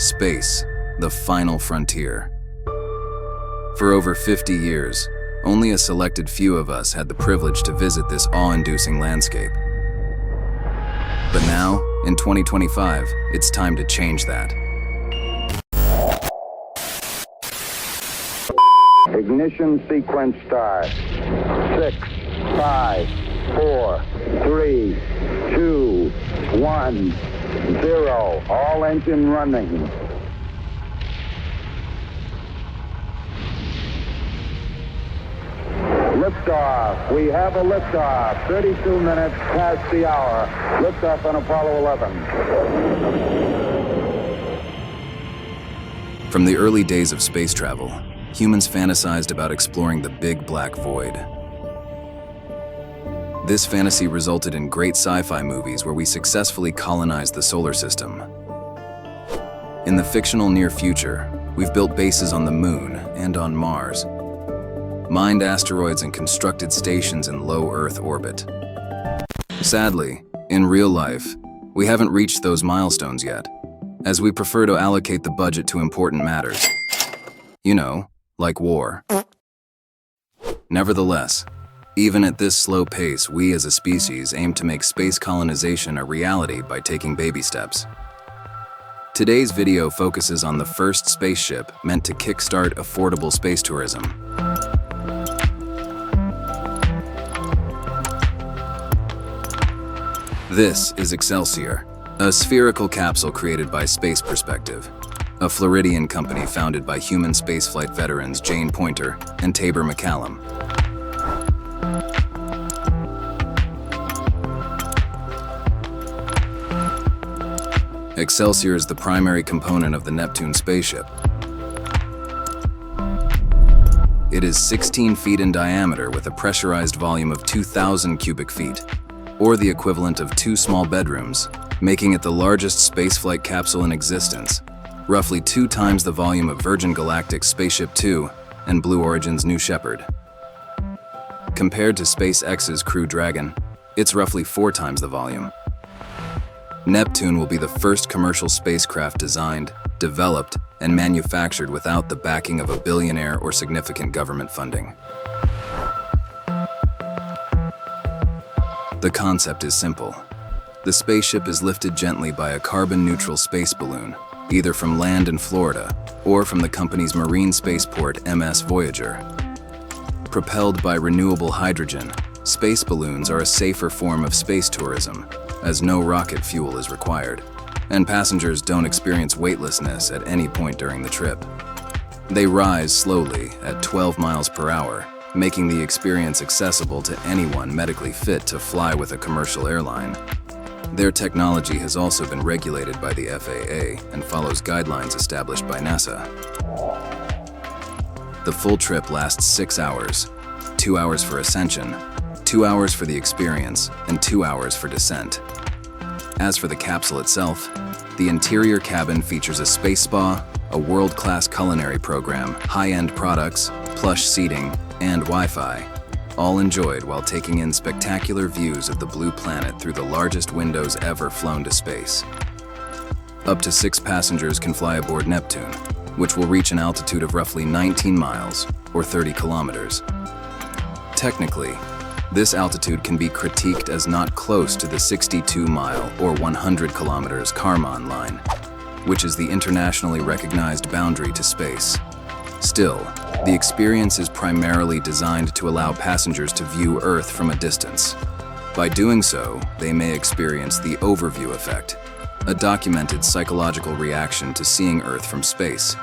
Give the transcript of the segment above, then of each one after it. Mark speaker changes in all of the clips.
Speaker 1: Space, the final frontier. For over 50 years, only a selected few of us had the privilege to visit this awe-inducing landscape. But now, in 2025, it's time to change that.
Speaker 2: Ignition sequence start. 6, 5, 4, 3, 2, 1, 0. All engine running. Liftoff. We have a liftoff. 32 minutes past the hour. Liftoff on Apollo 11.
Speaker 1: From the early days of space travel, humans fantasized about exploring the big black void. This fantasy resulted in great sci-fi movies where we successfully colonized the solar system. In the fictional near future, we've built bases on the Moon and on Mars, mined asteroids and constructed stations in low Earth orbit. Sadly, in real life, we haven't reached those milestones yet, as we prefer to allocate the budget to important matters. You know, like war. Nevertheless, even at this slow pace, we as a species aim to make space colonization a reality by taking baby steps. Today's video focuses on the first spaceship meant to kickstart affordable space tourism. This is Excelsior, a spherical capsule created by Space Perspective, a Floridian company founded by human spaceflight veterans Jane Poynter and Tabor McCallum. Excelsior is the primary component of the Neptune spaceship. It is 16 feet in diameter with a pressurized volume of 2,000 cubic feet, or the equivalent of 2 small bedrooms, making it the largest spaceflight capsule in existence, roughly 2 times the volume of Virgin Galactic's Spaceship Two and Blue Origin's New Shepard. Compared to SpaceX's Crew Dragon, it's roughly 4 times the volume. Neptune will be the first commercial spacecraft designed, developed, and manufactured without the backing of a billionaire or significant government funding. The concept is simple. The spaceship is lifted gently by a carbon-neutral space balloon, either from land in Florida or from the company's marine spaceport MS Voyager. Propelled by renewable hydrogen, space balloons are a safer form of space tourism, as no rocket fuel is required, and passengers don't experience weightlessness at any point during the trip. They rise slowly at 12 miles per hour, making the experience accessible to anyone medically fit to fly with a commercial airline. Their technology has also been regulated by the FAA and follows guidelines established by NASA. The full trip lasts 6 hours, 2 hours for ascension, 2 hours for the experience, and 2 hours for descent. As for the capsule itself, the interior cabin features a space spa, a world-class culinary program, high-end products, plush seating, and Wi-Fi, all enjoyed while taking in spectacular views of the blue planet through the largest windows ever flown to space. Up to 6 passengers can fly aboard Neptune, which will reach an altitude of roughly 19 miles, or 30 kilometers. Technically, this altitude can be critiqued as not close to the 62-mile or 100 kilometers Kármán line, which is the internationally recognized boundary to space. Still, the experience is primarily designed to allow passengers to view Earth from a distance. By doing so, they may experience the overview effect, a documented psychological reaction to seeing Earth from space,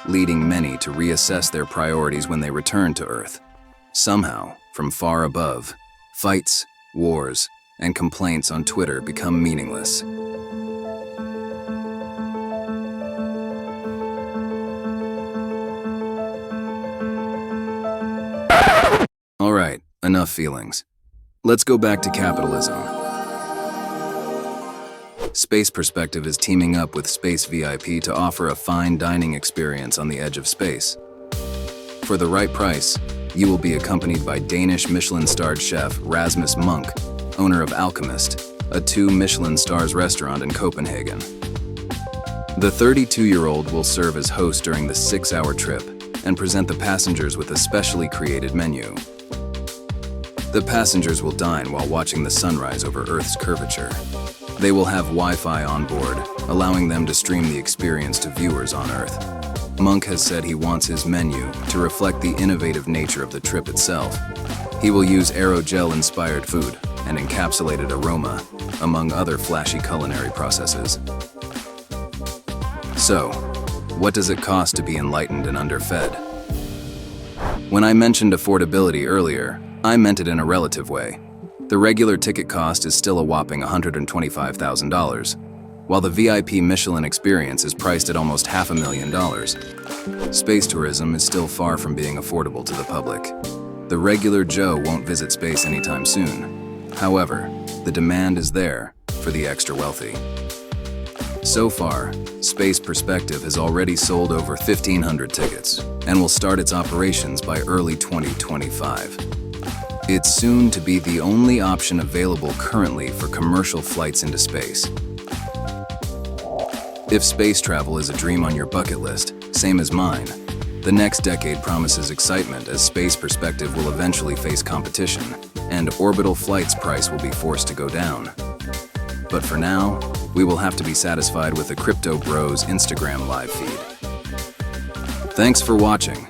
Speaker 1: leading many to reassess their priorities when they return to Earth. Somehow, from far above, fights, wars, and complaints on Twitter become meaningless. All right, enough feelings. Let's go back to capitalism. Space Perspective is teaming up with Space VIP to offer a fine dining experience on the edge of space. For the right price, you will be accompanied by Danish Michelin-starred chef Rasmus Munk, owner of Alchemist, a 2 Michelin stars restaurant in Copenhagen. The 32-year-old will serve as host during the 6-hour trip and present the passengers with a specially created menu. The passengers will dine while watching the sunrise over Earth's curvature. They will have Wi-Fi on board, allowing them to stream the experience to viewers on Earth. Monk has said he wants his menu to reflect the innovative nature of the trip itself. He will use aerogel-inspired food and encapsulated aroma, among other flashy culinary processes. So, what does it cost to be enlightened and underfed? When I mentioned affordability earlier, I meant it in a relative way. The regular ticket cost is still a whopping $125,000, while the VIP Michelin experience is priced at almost $500,000. Space tourism is still far from being affordable to the public. The regular Joe won't visit space anytime soon. However, the demand is there for the extra wealthy. So far, Space Perspective has already sold over 1,500 tickets and will start its operations by early 2025. It's soon to be the only option available currently for commercial flights into space. If space travel is a dream on your bucket list, same as mine, the next decade promises excitement as Space Perspective will eventually face competition, and orbital flights price will be forced to go down. But for now, we will have to be satisfied with the Crypto Bros Instagram live feed. Thanks for watching.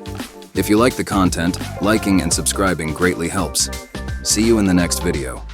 Speaker 1: If you like the content, liking and subscribing greatly helps. See you in the next video.